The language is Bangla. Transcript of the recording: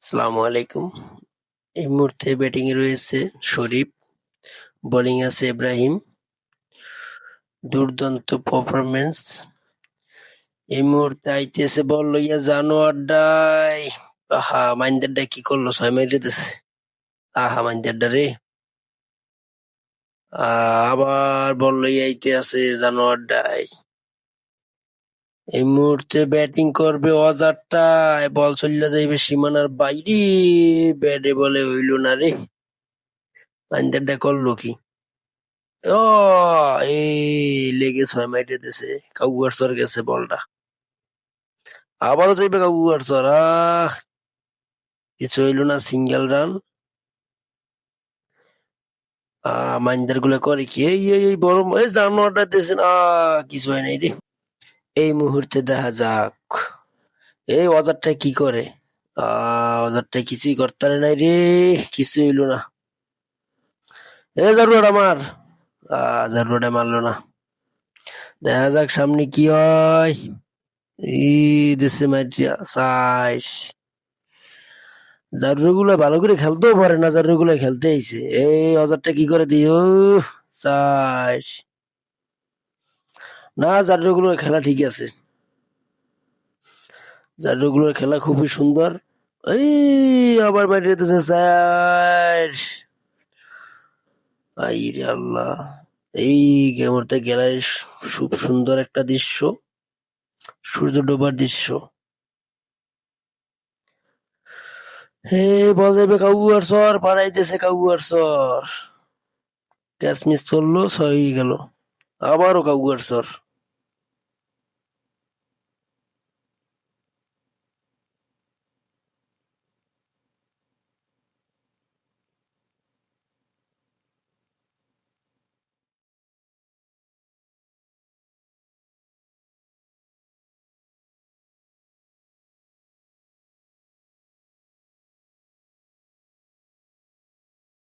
আসসালামু আলাইকুম। এই মুহূর্তে ব্যাটিংয়ে রয়েছে শরীফ, বোলিং আছে ইব্রাহিম। দুর্দান্ত পারফরম্যান্স। এই মুহূর্তে আইতেছে বল লইয়া জানোয়ারডাই। আহা মাইন্দারডা কি করলো, 6 মাইরে দিছে। আহা মাইন্দারডা রে। আবার বল লইয়া আইতে আছে জানোয়ারডাই। এই মুহূর্তে ব্যাটিং করবে অজারটায়, বল চলিয়া যাইবে সীমানার বাইরে। ব্যাটে বলে হইল না রে। মাইন্দারডা করলো কি? ও এই লেগে 6 মাইরে দিছে। কাউয়ার সর গেছে বলটা। আবারও যাইবে কাউয়ার সর। কিছু হইল না, সিঙ্গেল রান। মাইন্দার গুলা করে কি? এই বড় এই জানোয়ারটা দিয়েছেন। কিছু হয় নাই রে। এই মুহূর্তে দেখা যাক এই অজারটা কি করে। অজারটা কিছুই করতে পারে নাই রে। কিছু হইল না। জারুয়াটা মার। জারুয়াটা মারলো না। দেখা যাক সামনে কি হয়। দেশে মাইরিয়া সাইস। জারুগুলা ভালো করে খেলতেও পারে না, জারুগুলা খেলতে আইছে। এই অজারটা কি করে দিও সাইস। না, জারুগুলোর খেলা ঠিক আছে। জারুগুলোর খেলা খুবই সুন্দর। এই আবার বাইরে যেতেছে সাইস। আইরে আল্লাহ। এই মুহূর্তে গেলায় খুব সুন্দর একটা দৃশ্য, সূর্য ডোবার দৃশ্য। হে বজাইবে কাউয়ার সর, পাড়াইতেছে কাউয়ার সর। ক্যাচ মিস করলো, 6 হয়ে গেল। আবারও কাউয়ার সর।